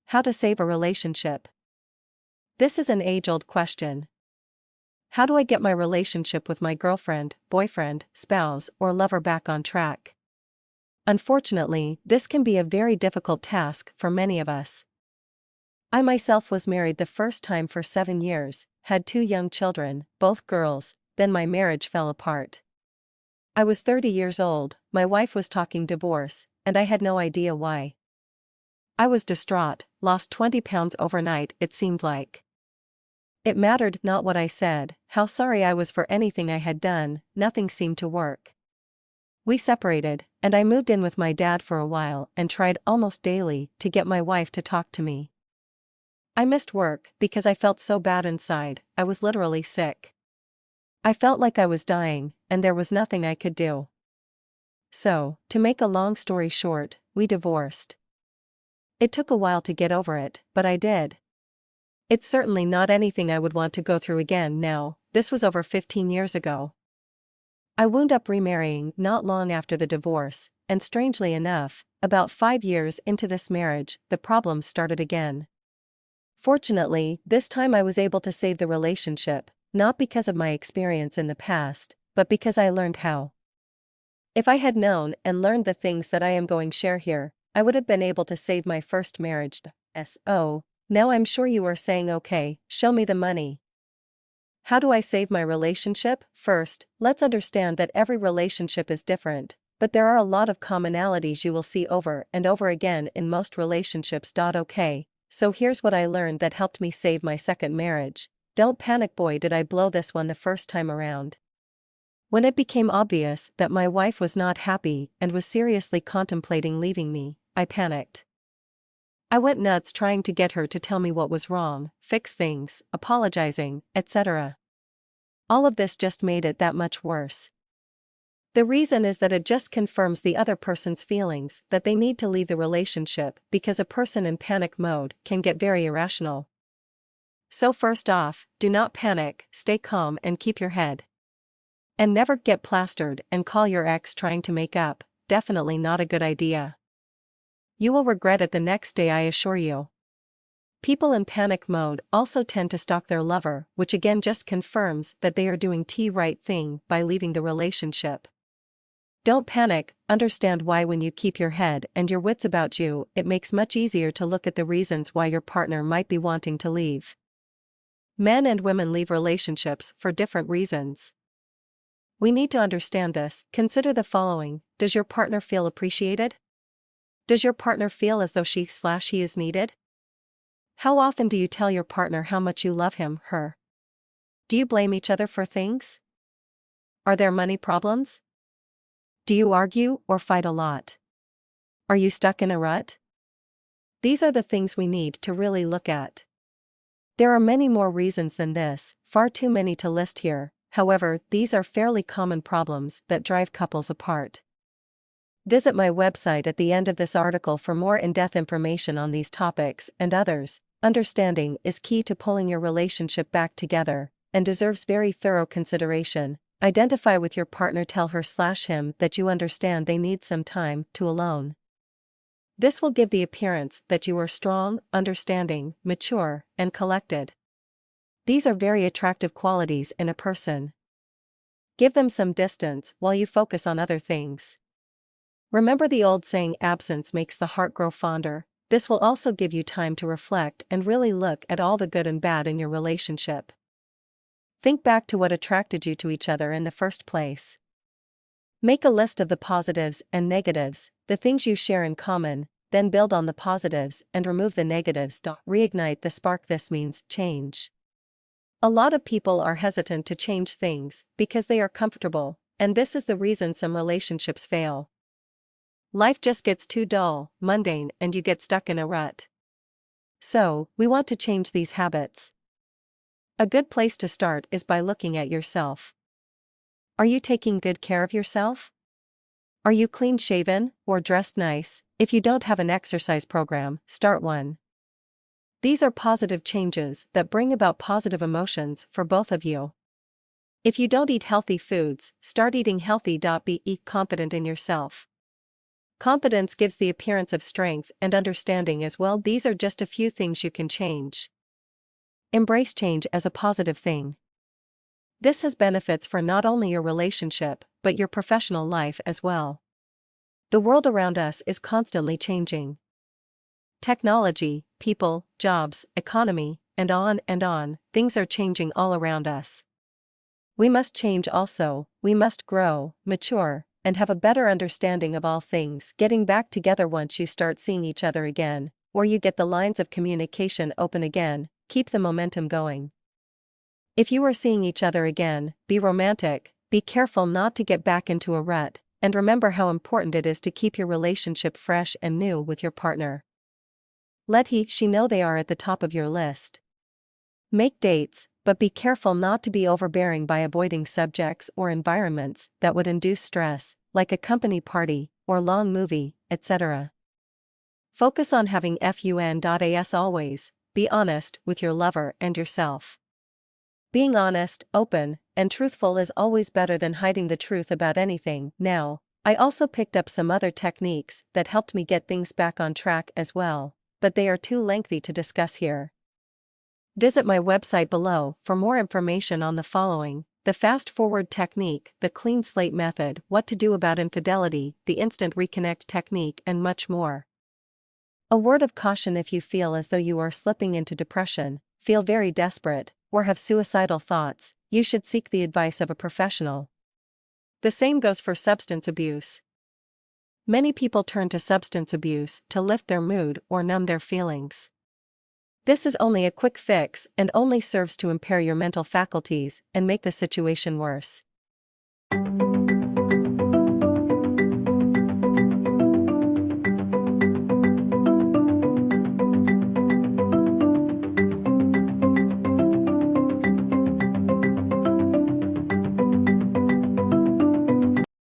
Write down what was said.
How to save a relationship. This is an age-old question. How do I get my relationship with my girlfriend, boyfriend, spouse, or lover back on track? Unfortunately, this can be a very difficult task for many of us. I myself was married the first time for 7 years, had 2 young children, both girls, then my marriage fell apart. I was 30 years old, my wife was talking divorce, and I had no idea why. I was distraught, lost 20 pounds overnight, it seemed like. It mattered not what I said, how sorry I was for anything I had done, nothing seemed to work. We separated, and I moved in with my dad for a while and tried almost daily to get my wife to talk to me. I missed work because I felt so bad inside, I was literally sick. I felt like I was dying, and there was nothing I could do. So, to make a long story short, we divorced. It took a while to get over it, but I did. It's certainly not anything I would want to go through again now, this was over 15 years ago. I wound up remarrying not long after the divorce, and strangely enough, about 5 years into this marriage, the problems started again. Fortunately, this time I was able to save the relationship, not because of my experience in the past, but because I learned how. If I had known and learned the things that I am going to share here, I would have been able to save my first marriage. So, now I'm sure you are saying, okay, show me the money. How do I save my relationship? First, let's understand that every relationship is different, but there are a lot of commonalities you will see over and over again in most relationships. Okay, so here's what I learned that helped me save my second marriage. Don't panic, boy, did I blow this one the first time around. When it became obvious that my wife was not happy and was seriously contemplating leaving me, I panicked. I went nuts trying to get her to tell me what was wrong, fix things, apologizing, etc. All of this just made it that much worse. The reason is that it just confirms the other person's feelings that they need to leave the relationship because a person in panic mode can get very irrational. So first off, do not panic, stay calm and keep your head. And never get plastered and call your ex trying to make up, definitely not a good idea. You will regret it the next day, I assure you. People in panic mode also tend to stalk their lover, which again just confirms that they are doing the right thing by leaving the relationship. Don't panic, understand why. When you keep your head and your wits about you, it makes much easier to look at the reasons why your partner might be wanting to leave. Men and women leave relationships for different reasons. We need to understand this. Consider the following: does your partner feel appreciated? Does your partner feel as though she/he is needed? How often do you tell your partner how much you love him, her? Do you blame each other for things? Are there money problems? Do you argue or fight a lot? Are you stuck in a rut? These are the things we need to really look at. There are many more reasons than this, far too many to list here. However, these are fairly common problems that drive couples apart. Visit my website at the end of this article for more in-depth information on these topics and others. Understanding is key to pulling your relationship back together, and deserves very thorough consideration. Identify with your partner, tell her/him that you understand they need some time to alone. This will give the appearance that you are strong, understanding, mature, and collected. These are very attractive qualities in a person. Give them some distance while you focus on other things. Remember the old saying, absence makes the heart grow fonder. This will also give you time to reflect and really look at all the good and bad in your relationship. Think back to what attracted you to each other in the first place. Make a list of the positives and negatives, the things you share in common, then build on the positives and remove the negatives. Reignite the spark. This means change. A lot of people are hesitant to change things because they are comfortable, and this is the reason some relationships fail. Life just gets too dull, mundane, and you get stuck in a rut. So, we want to change these habits. A good place to start is by looking at yourself. Are you taking good care of yourself? Are you clean-shaven or dressed nice? If you don't have an exercise program, start one. These are positive changes that bring about positive emotions for both of you. If you don't eat healthy foods, start eating healthy. Be confident in yourself. Confidence gives the appearance of strength and understanding as well. These are just a few things you can change. Embrace change as a positive thing. This has benefits for not only your relationship, but your professional life as well. The world around us is constantly changing. Technology, people, jobs, economy, and on, things are changing all around us. We must change also, we must grow, mature, and have a better understanding of all things. Getting back together once you start seeing each other again, or you get the lines of communication open again, keep the momentum going. If you are seeing each other again, be romantic, be careful not to get back into a rut, and remember how important it is to keep your relationship fresh and new with your partner. Let she know they are at the top of your list. Make dates, but be careful not to be overbearing by avoiding subjects or environments that would induce stress, like a company party, or long movie, etc. Focus on having fun.as always, be honest with your lover and yourself. Being honest, open, and truthful is always better than hiding the truth about anything. Now, I also picked up some other techniques that helped me get things back on track as well, but they are too lengthy to discuss here. Visit my website below for more information on the following: the fast forward technique, the clean slate method, what to do about infidelity, the instant reconnect technique, and much more. A word of caution: if you feel as though you are slipping into depression, feel very desperate, or have suicidal thoughts, you should seek the advice of a professional. The same goes for substance abuse. Many people turn to substance abuse to lift their mood or numb their feelings. This is only a quick fix and only serves to impair your mental faculties and make the situation worse.